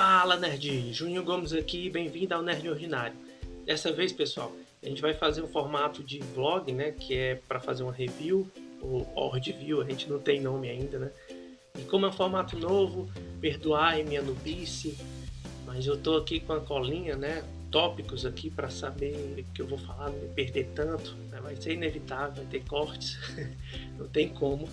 Fala, Nerd! Juninho Gomes aqui, bem-vindo ao Nerd Ordinário. Dessa vez, pessoal, a gente vai fazer um formato de vlog, né, que é para fazer uma review, ou review, a gente não tem nome ainda, né? E como é um formato novo, perdoai minha nubice, mas eu tô aqui com a colinha, né, tópicos aqui para saber o que eu vou falar, não me perder tanto, né? Vai ser inevitável, vai ter cortes, não tem como.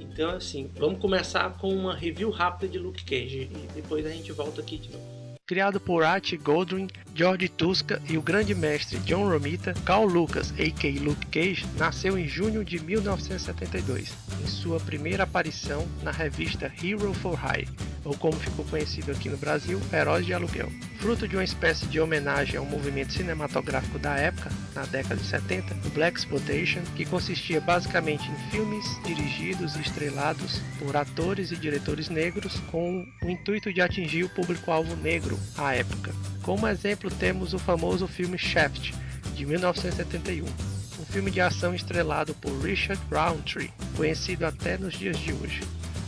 Então, assim, vamos começar com uma review rápida de Luke Cage e depois a gente volta aqui de novo. Criado por Art Goldwyn, George Tuska e o grande mestre John Romita, Carl Lucas, a.k.a. Luke Cage, nasceu em junho de 1972, em sua primeira aparição na revista Hero for Hire, ou como ficou conhecido aqui no Brasil, Heróis de Aluguel. Fruto de uma espécie de homenagem ao movimento cinematográfico da época, na década de 70, o Blaxploitation, que consistia basicamente em filmes dirigidos e estrelados por atores e diretores negros com o intuito de atingir o público-alvo negro à época. Como exemplo temos o famoso filme Shaft, de 1971, um filme de ação estrelado por Richard Roundtree, conhecido até nos dias de hoje.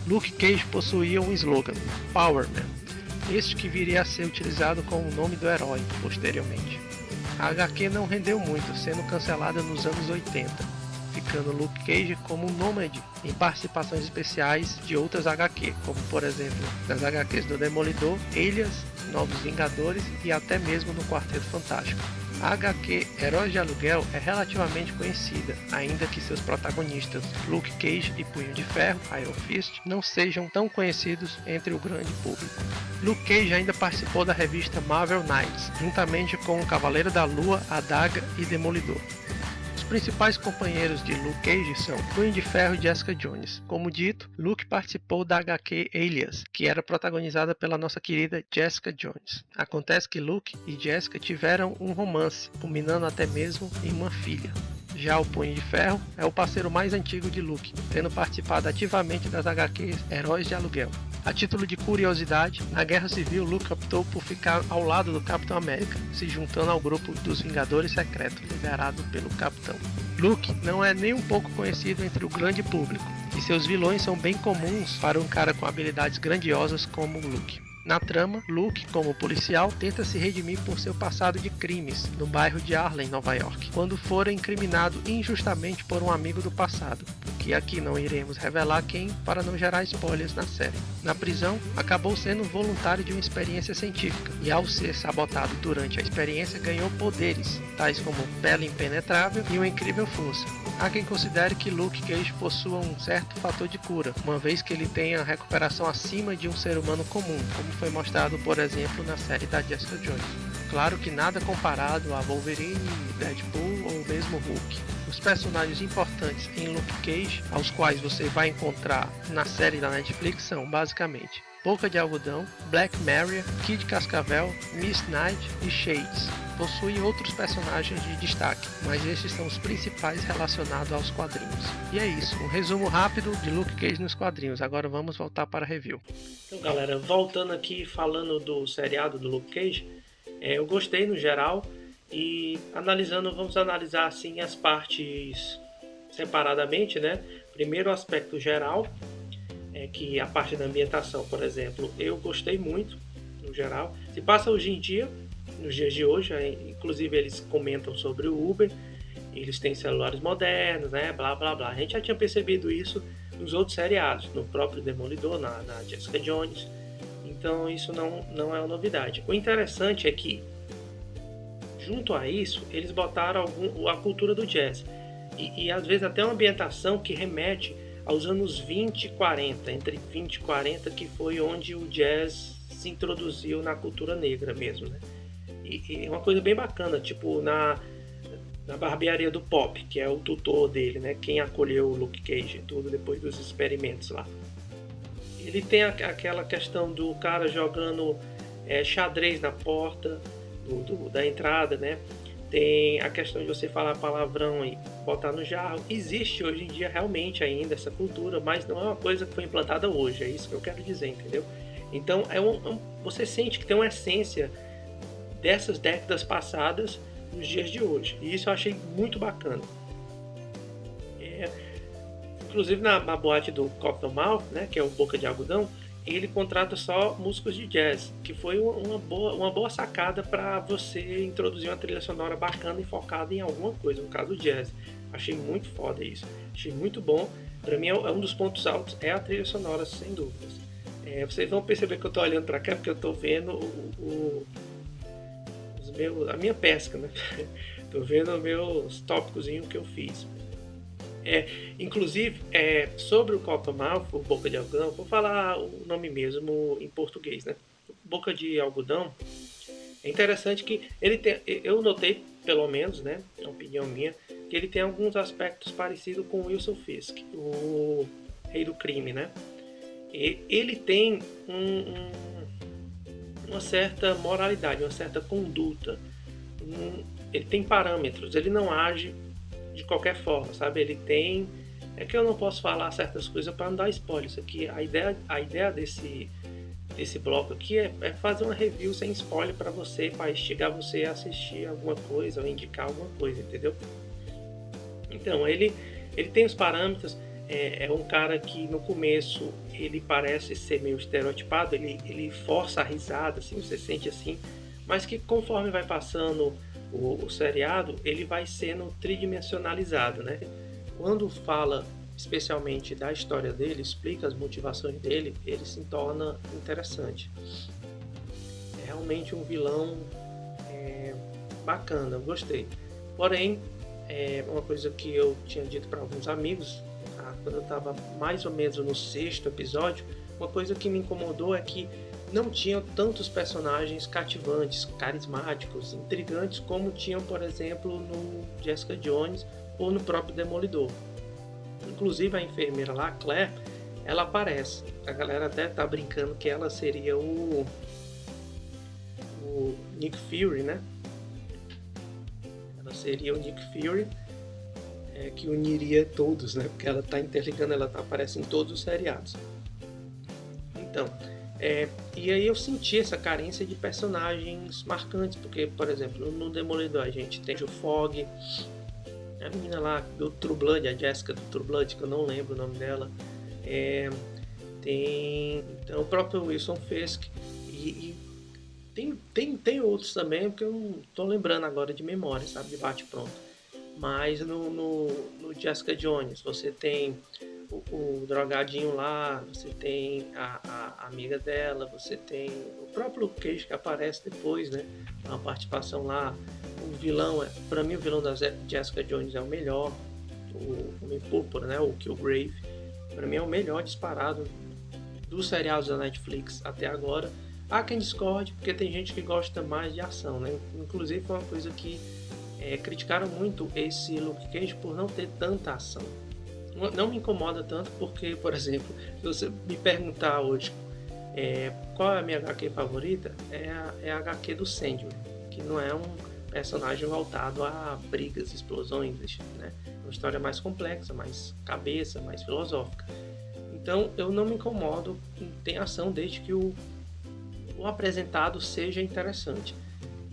Luke Cage possuía um slogan, Power Man, este que viria a ser utilizado como o nome do herói posteriormente. A HQ não rendeu muito, sendo cancelada nos anos 80, ficando Luke Cage como um nômade em participações especiais de outras HQ, como por exemplo das HQs do Demolidor, Alias, Novos Vingadores e até mesmo no Quarteto Fantástico. A HQ Heróis de Aluguel é relativamente conhecida, ainda que seus protagonistas, Luke Cage e Punho de Ferro, Iron Fist, não sejam tão conhecidos entre o grande público. Luke Cage ainda participou da revista Marvel Knights, juntamente com o Cavaleiro da Lua, Adaga e Demolidor. Os principais companheiros de Luke Cage são Punho de Ferro e Jessica Jones. Como dito, Luke participou da HQ Alias, que era protagonizada pela nossa querida Jessica Jones. Acontece que Luke e Jessica tiveram um romance, culminando até mesmo em uma filha. Já o Punho de Ferro é o parceiro mais antigo de Luke, tendo participado ativamente das HQs Heróis de Aluguel. A título de curiosidade, na Guerra Civil, Luke optou por ficar ao lado do Capitão América, se juntando ao grupo dos Vingadores Secretos, liderado pelo Capitão. Luke não é nem um pouco conhecido entre o grande público, e seus vilões são bem comuns para um cara com habilidades grandiosas como Luke. Na trama, Luke, como policial, tenta se redimir por seu passado de crimes no bairro de Harlem, Nova York, quando fora incriminado injustamente por um amigo do passado, que aqui não iremos revelar quem para não gerar spoilers na série. Na prisão, acabou sendo voluntário de uma experiência científica e ao ser sabotado durante a experiência ganhou poderes, tais como pele impenetrável e uma incrível força. Há quem considere que Luke Cage possua um certo fator de cura, uma vez que ele tenha recuperação acima de um ser humano comum, como foi mostrado, por exemplo, na série da Jessica Jones. Claro que nada comparado a Wolverine, Deadpool ou mesmo Hulk. Os personagens importantes em Luke Cage, aos quais você vai encontrar na série da Netflix, são basicamente Boca de Algodão, Black Maria, Kid Cascavel, Miss Knight e Shades. Possui outros personagens de destaque, mas esses são os principais relacionados aos quadrinhos. E é isso, um resumo rápido de Luke Cage nos quadrinhos. Agora vamos voltar para a review. Então galera, voltando aqui falando do seriado do Luke Cage, eu gostei no geral e vamos analisar assim as partes separadamente, né? Primeiro o aspecto geral, que a parte da ambientação, por exemplo, eu gostei muito no geral. Se passa hoje em dia, nos dias de hoje, inclusive eles comentam sobre o Uber, eles têm celulares modernos, né, blá blá blá. A gente já tinha percebido isso nos outros seriados, no próprio Demolidor, na Jessica Jones, então isso não é uma novidade. O interessante é que, junto a isso, eles botaram a cultura do jazz, e às vezes até uma ambientação que remete aos anos 20 e 40, entre 20 e 40, que foi onde o jazz se introduziu na cultura negra mesmo, né? E é uma coisa bem bacana, tipo na barbearia do Pop, que é o tutor dele, né? Quem acolheu o Luke Cage e tudo depois dos experimentos lá. Ele tem aquela questão do cara jogando xadrez na porta da entrada, né? Tem a questão de você falar palavrão e botar no jarro. Existe hoje em dia realmente ainda essa cultura, mas não é uma coisa que foi implantada hoje, é isso que eu quero dizer, entendeu? Então você sente que tem uma essência dessas décadas passadas nos dias de hoje, e isso eu achei muito bacana. Inclusive na boate do Cottonmouth, né, que é o Boca de Algodão, ele contrata só músicos de jazz, que foi uma boa sacada para você introduzir uma trilha sonora bacana e focada em alguma coisa, no caso jazz. Achei muito foda isso, achei muito bom. Para mim é um dos pontos altos, é a trilha sonora, sem dúvidas. Vocês vão perceber que eu estou olhando para cá porque eu estou vendo a minha pesca, né? Estou vendo os meus tópicos que eu fiz. Inclusive, sobre o cottonmouth, o boca de algodão, vou falar o nome mesmo em português, né? Boca de algodão, é interessante que ele tem, eu notei, pelo menos, né, é uma opinião minha, que ele tem alguns aspectos parecidos com Wilson Fisk, o rei do crime, né? Ele tem uma certa moralidade, uma certa conduta, ele tem parâmetros, ele não age de qualquer forma, sabe? Ele tem... É que eu não posso falar certas coisas para não dar spoiler. Isso aqui, a ideia desse bloco aqui é fazer uma review sem spoiler para você, para instigar você a assistir alguma coisa ou indicar alguma coisa, entendeu? Então, ele tem os parâmetros. É um cara que no começo ele parece ser meio estereotipado, ele força a risada, assim, você sente assim, mas que conforme vai passando o seriado, ele vai sendo tridimensionalizado, né? Quando fala especialmente da história dele, explica as motivações dele, ele se torna interessante. É realmente um vilão bacana, eu gostei. Porém, uma coisa que eu tinha dito para alguns amigos, quando eu estava mais ou menos no 6º episódio, uma coisa que me incomodou é que não tinham tantos personagens cativantes, carismáticos, intrigantes como tinham, por exemplo, no Jessica Jones ou no próprio Demolidor. Inclusive a enfermeira lá, a Claire, ela aparece. A galera até tá brincando que ela seria o Nick Fury, né? Ela seria o Nick Fury, que uniria todos, né? Porque ela tá interligando, ela aparece em todos os seriados. Então, e aí eu senti essa carência de personagens marcantes, porque, por exemplo, no Demolidor a gente tem o Fog, a menina lá do True Blood, a Jessica do True Blood, que eu não lembro o nome dela, tem então, o próprio Wilson Fisk, e tem outros também, porque eu não tô lembrando agora de memória, sabe, de bate-pronto. Mas no Jessica Jones você tem o drogadinho lá, você tem a amiga dela, você tem o próprio Luke Cage que aparece depois, né? Uma participação lá. O vilão, para mim o vilão da Jessica Jones é o melhor, o Homem Púrpura, né? O Killgrave, para mim é o melhor disparado dos seriados da Netflix até agora. Há quem discorde, porque tem gente que gosta mais de ação, né? Inclusive foi uma coisa que criticaram muito esse Luke Cage por não ter tanta ação. Não me incomoda tanto porque, por exemplo, se você me perguntar hoje qual é a minha HQ favorita, é a HQ do Sandman, que não é um personagem voltado a brigas, explosões, né? É uma história mais complexa, mais cabeça, mais filosófica. Então eu não me incomodo em ter ação desde que o apresentado seja interessante.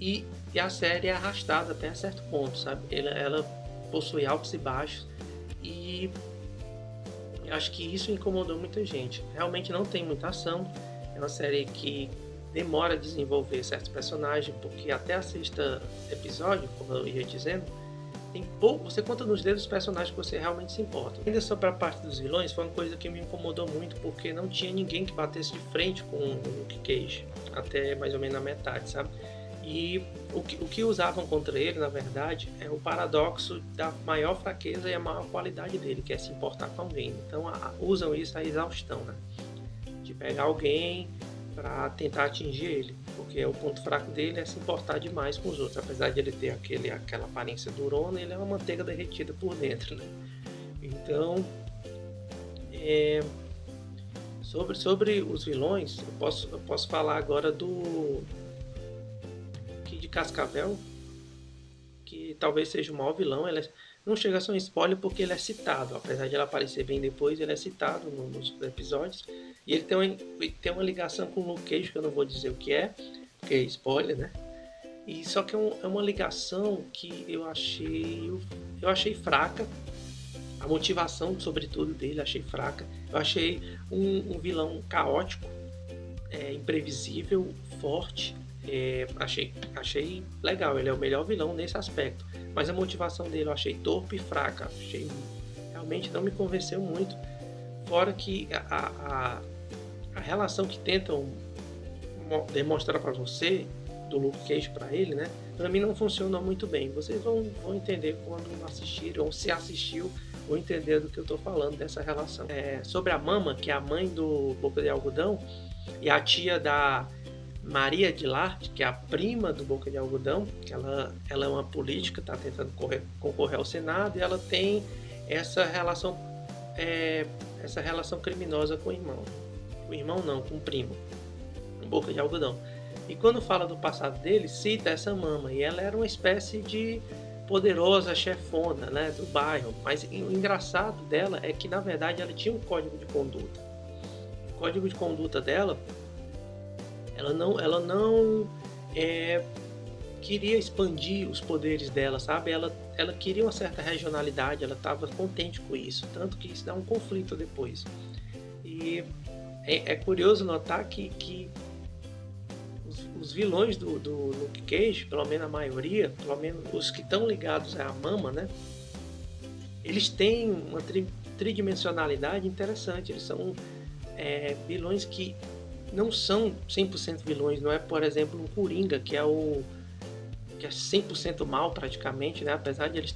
E a série é arrastada até certo ponto, sabe? Ela possui altos e baixos, e eu acho que isso incomodou muita gente. Realmente não tem muita ação, é uma série que demora a desenvolver certos personagens, porque até a 6º episódio, como eu ia dizendo, tem pouco, você conta nos dedos os personagens que você realmente se importa. Ainda sobre a parte dos vilões, foi uma coisa que me incomodou muito, porque não tinha ninguém que batesse de frente com o Luke Cage, até mais ou menos na metade, sabe? E o que usavam contra ele, na verdade, é o paradoxo da maior fraqueza e a maior qualidade dele, que é se importar com alguém. Então usam isso à exaustão, né? De pegar alguém para tentar atingir ele, porque o ponto fraco dele é se importar demais com os outros. Apesar de ele ter aquela aparência durona, ele é uma manteiga derretida por dentro, né? Então, sobre os vilões, eu posso falar agora do Kid Cascavel, que talvez seja o maior vilão. Não chega a ser um spoiler porque ele é citado, apesar de ele aparecer bem depois, ele é citado nos episódios, e ele tem uma ligação com o Luke Cage, que eu não vou dizer o que é, porque é spoiler, né? E só que é uma ligação que eu achei fraca. A motivação, sobretudo, dele, achei fraca. Eu achei um vilão caótico, imprevisível, forte. Achei legal, ele é o melhor vilão nesse aspecto. Mas a motivação dele eu achei torpe e fraca. Realmente não me convenceu muito. Fora que a relação que tentam demonstrar para você do Luke Cage para ele, né? Para mim não funciona muito bem. Vocês vão entender quando assistirem, ou se assistiu, vão entender do que eu estou falando dessa relação. Sobre a Mama, que é a mãe do Boca de Algodão, e a tia da Maria de Larte, que é a prima do Boca de Algodão, que ela é uma política, está tentando concorrer ao Senado, e ela tem essa relação criminosa com o irmão. O irmão não, com o primo, Boca de Algodão. E quando fala do passado dele, cita essa Mama, e ela era uma espécie de poderosa chefona, né, do bairro. Mas o engraçado dela é que, na verdade, ela tinha um código de conduta. O código de conduta dela, ela não queria expandir os poderes dela, sabe? Ela queria uma certa regionalidade, ela estava contente com isso, tanto que isso dá um conflito depois. E é curioso notar que os vilões do Luke Cage, pelo menos a maioria, pelo menos os que estão ligados à Mama, né? Eles têm uma tridimensionalidade interessante. Eles são vilões que não são 100% vilões. Não é, por exemplo, um Coringa, que é 100% mal praticamente, né? Apesar de eles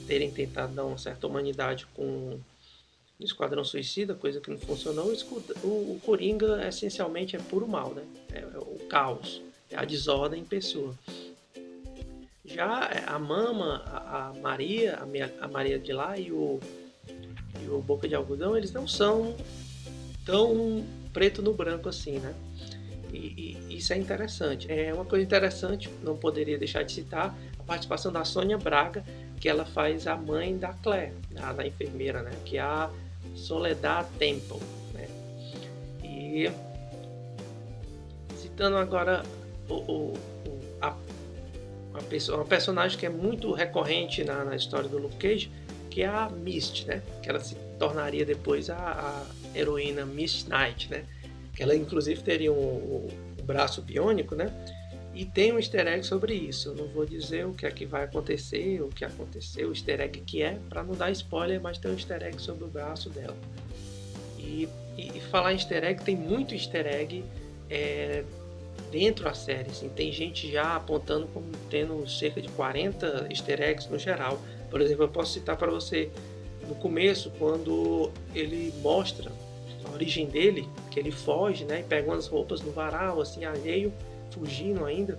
terem tentado dar uma certa humanidade com o Esquadrão Suicida, coisa que não funcionou. O Coringa essencialmente é puro mal, né? É o caos, é a desordem em pessoa. Já a Mama, a Maria de lá e o Boca de Algodão, eles não são tão preto no branco assim, né? E isso é interessante. É uma coisa interessante, não poderia deixar de citar a participação da Sônia Braga, que ela faz a mãe da Claire, da enfermeira, né? Que é a Soledad Temple, né? E citando agora uma personagem que é muito recorrente na história do Luke Cage, que é a Mist, né? Que ela se tornaria depois a heroína Mist Knight, né? Que ela inclusive teria um braço biônico, né? E tem um easter egg sobre isso. Eu não vou dizer o que é que vai acontecer, o que aconteceu, o easter egg que é, para não dar spoiler, mas tem um easter egg sobre o braço dela. E falar em easter egg, tem muito easter egg dentro da série. Assim, tem gente já apontando como tendo cerca de 40 easter eggs no geral. Por exemplo, eu posso citar para você no começo, quando ele mostra a origem dele, que ele foge, né, e pega umas roupas no varal, assim, alheio, fugindo ainda.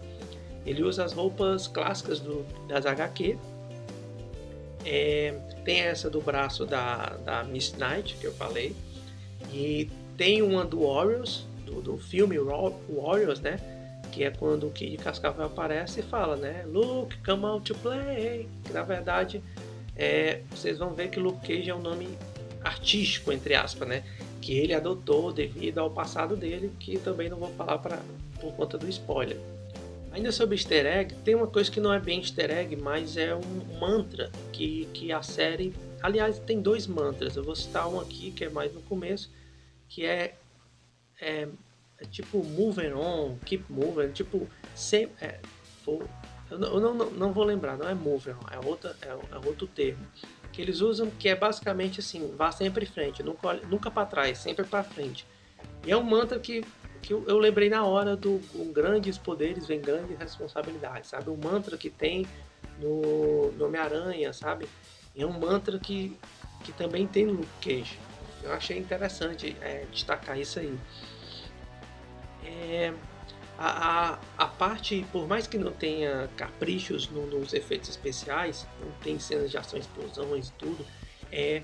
Ele usa as roupas clássicas das HQ. Tem essa do braço da Miss Knight, que eu falei. E tem uma do Warriors, do filme Warriors, né? Que é quando o Kid Cascavel aparece e fala, né? Luke, come out to play. Que na verdade, vocês vão ver que Luke Cage é um nome artístico, entre aspas, né? Que ele adotou devido ao passado dele, que também não vou falar por conta do spoiler. Ainda sobre easter egg, tem uma coisa que não é bem easter egg, mas é um mantra que a série... Aliás, tem dois mantras. Eu vou citar um aqui, que é mais no começo, que é tipo moving on, keep moving, tipo... eu não vou lembrar, não é moving on, é outro termo. Que eles usam, que é basicamente assim, vá sempre em frente, nunca para trás, sempre para frente. E é um mantra que eu lembrei na hora com grandes poderes vem grandes responsabilidades, sabe? Um mantra que tem no Homem-Aranha, sabe? E é um mantra que também tem no Luke Cage. Eu achei interessante destacar isso aí. A parte, por mais que não tenha caprichos nos efeitos especiais, não tem cenas de ação, explosões e tudo,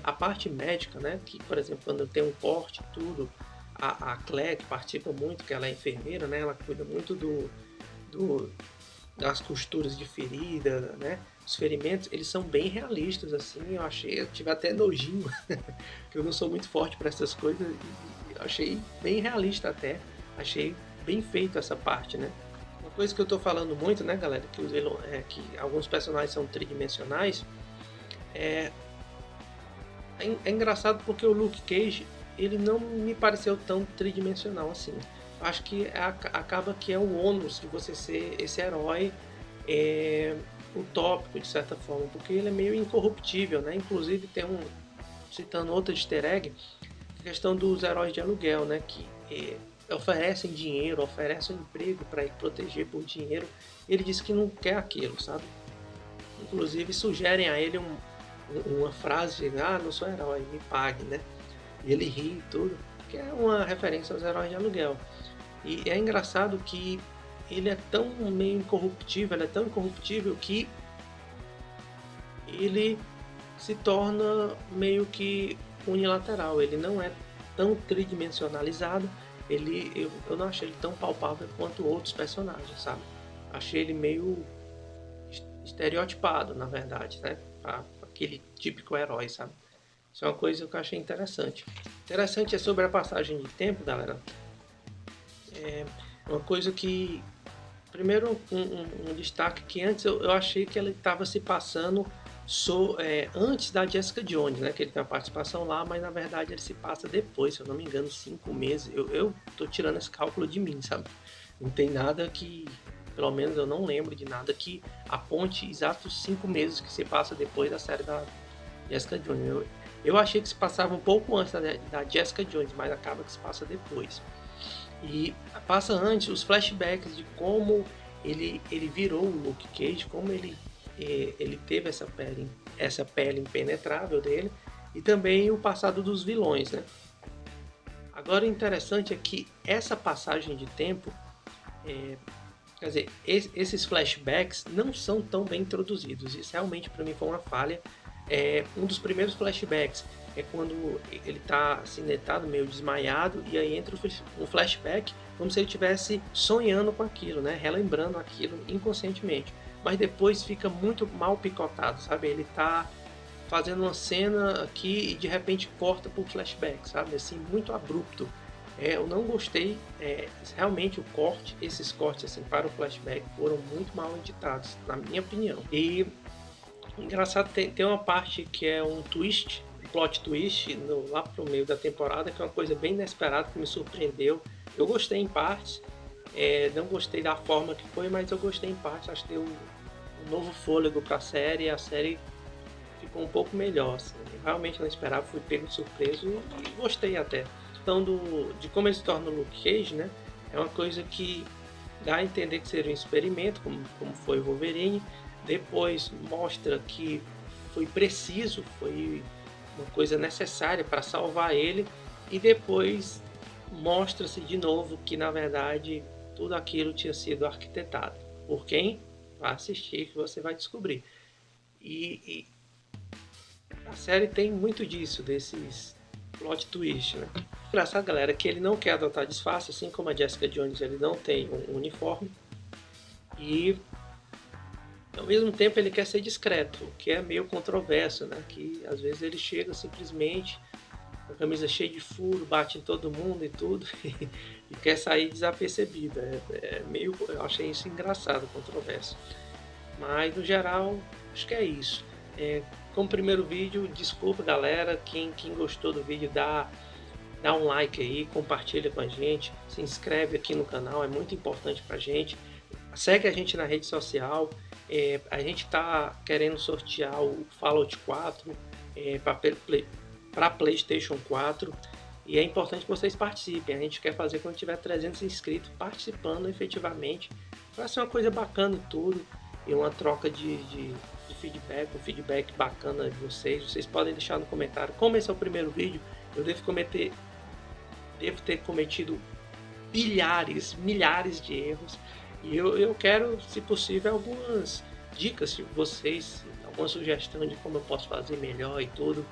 a parte médica, né? Que, por exemplo, quando tem um corte e tudo, a Claire, que participa muito, que ela é enfermeira, né? Ela cuida muito das costuras de ferida, né? Os ferimentos, eles são bem realistas, assim, eu tive até nojinho, que eu não sou muito forte para essas coisas, e eu achei bem realista até, achei bem feito essa parte, né? Uma coisa que eu tô falando muito, né, galera, que alguns personagens são tridimensionais, é engraçado porque o Luke Cage, ele não me pareceu tão tridimensional assim. acho que acaba que é o ônus de você ser esse herói utópico, de certa forma, porque ele é meio incorruptível, né? Inclusive tem citando outro easter egg, a questão dos heróis de aluguel, né? Que oferecem dinheiro, oferecem um emprego para ir proteger por dinheiro. Ele diz que não quer aquilo, sabe? Inclusive sugerem a ele uma frase de não sou herói, me pague, né? E ele ri e tudo, que é uma referência aos heróis de aluguel. E é engraçado que ele é tão meio incorruptível, ele é tão incorruptível que ele se torna meio que unilateral, ele não é tão tridimensionalizado, eu não achei ele tão palpável quanto outros personagens, sabe? Achei ele meio estereotipado, na verdade, né? Aquele típico herói, sabe? Isso é uma coisa que eu achei interessante. Interessante é sobre a passagem de tempo, galera. É uma coisa que... Primeiro, um destaque que antes eu achei que ele estava se passando antes da Jessica Jones, né? Que ele tem uma participação lá, mas na verdade ele se passa depois, se eu não me engano, 5 meses. Eu tô tirando esse cálculo de mim, sabe? Não tem nada que... Pelo menos eu não lembro de nada que aponte exatos 5 meses que se passa depois da série da Jessica Jones. Eu achei que se passava um pouco antes da Jessica Jones, mas acaba que se passa depois. E passa antes os flashbacks de como ele virou o Luke Cage, como ele teve essa pele impenetrável dele, e também o passado dos vilões, né? Agora o interessante é que essa passagem de tempo, quer dizer, esses flashbacks não são tão bem introduzidos. Isso realmente para mim foi uma falha. Um dos primeiros flashbacks é quando ele está assim, deitado, meio desmaiado, e aí entra um flashback como se ele estivesse sonhando com aquilo, né? Relembrando aquilo inconscientemente. Mas depois fica muito mal picotado, sabe? Ele está fazendo uma cena aqui e de repente corta por flashback, sabe? Assim, muito abrupto. Eu não gostei, realmente esses cortes assim, para o flashback foram muito mal editados, na minha opinião. E engraçado, tem uma parte que é um plot twist lá pro meio da temporada, que é uma coisa bem inesperada, que me surpreendeu. Eu gostei em parte, não gostei da forma que foi, mas eu gostei em parte. Acho que deu um novo fôlego para a série ficou um pouco melhor. Assim. Realmente não esperava, fui pego de surpresa e gostei até. Então, de como ele se torna o Luke Cage, né? É uma coisa que dá a entender que seria um experimento, como foi o Wolverine. Depois mostra que foi preciso, foi uma coisa necessária para salvar ele. E depois mostra-se de novo que, na verdade, tudo aquilo tinha sido arquitetado. Por quem? Vai assistir que você vai descobrir. E a série tem muito disso, desses plot twist, né? Engraçado, galera, que ele não quer adotar disfarce, assim como a Jessica Jones, ele não tem um uniforme. E ao mesmo tempo ele quer ser discreto, o que é meio controverso, né? Que às vezes ele chega simplesmente com a camisa cheia de furo, bate em todo mundo e tudo, e quer sair desapercebido. Eu achei isso engraçado, controverso. Mas no geral, acho que é isso. Como primeiro vídeo, desculpa galera, quem gostou do vídeo dá um like aí, compartilha com a gente, se inscreve aqui no canal, é muito importante pra gente. Segue a gente na rede social, a gente está querendo sortear o Fallout 4 para PlayStation 4 e é importante que vocês participem. A gente quer fazer quando tiver 300 inscritos participando efetivamente. Vai ser uma coisa bacana e tudo, e uma troca de feedback, um feedback bacana de vocês. Vocês podem deixar no comentário. Como esse é o primeiro vídeo, eu devo ter cometido milhares de erros. E eu quero, se possível, algumas dicas de vocês, alguma sugestão de como eu posso fazer melhor e tudo.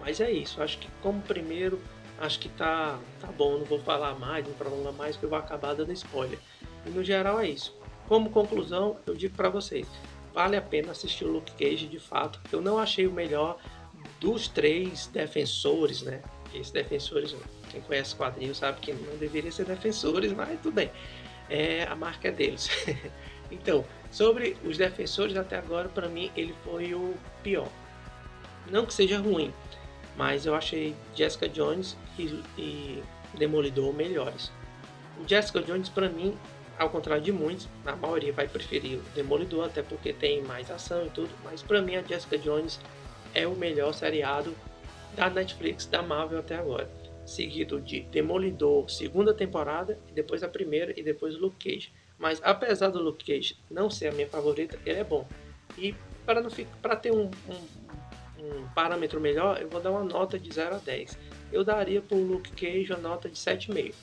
Mas é isso, acho que como primeiro, acho que tá bom, não vou falar mais, não prolongar mais, porque eu vou acabar dando spoiler. E no geral é isso. Como conclusão, eu digo para vocês, vale a pena assistir o Luke Cage de fato. Eu não achei o melhor dos 3 defensores, né? Esses defensores, quem conhece quadrinhos sabe que não deveria ser defensores, mas tudo bem. A marca é deles. Então, sobre os defensores até agora, para mim ele foi o pior. Não que seja ruim, mas eu achei Jessica Jones e Demolidor melhores. Jessica Jones, pra mim, ao contrário de muitos, a maioria vai preferir o Demolidor, até porque tem mais ação e tudo, mas pra mim a Jessica Jones é o melhor seriado da Netflix, da Marvel até agora. Seguido de Demolidor, segunda temporada, e depois a primeira, e depois o Luke Cage. Mas apesar do Luke Cage não ser a minha favorita, ele é bom. E para ter um parâmetro melhor, eu vou dar uma nota de 0 a 10. Eu daria para o Luke Cage uma nota de 7,5.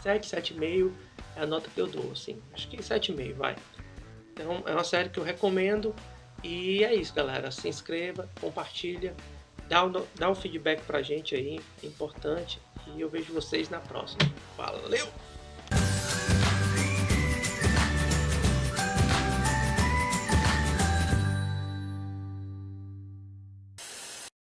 7, 7,5 é a nota que eu dou, assim. Acho que 7,5, vai. Então é uma série que eu recomendo. E é isso, galera. Se inscreva, compartilha, dá um feedback pra gente aí, é importante. E eu vejo vocês na próxima. Valeu!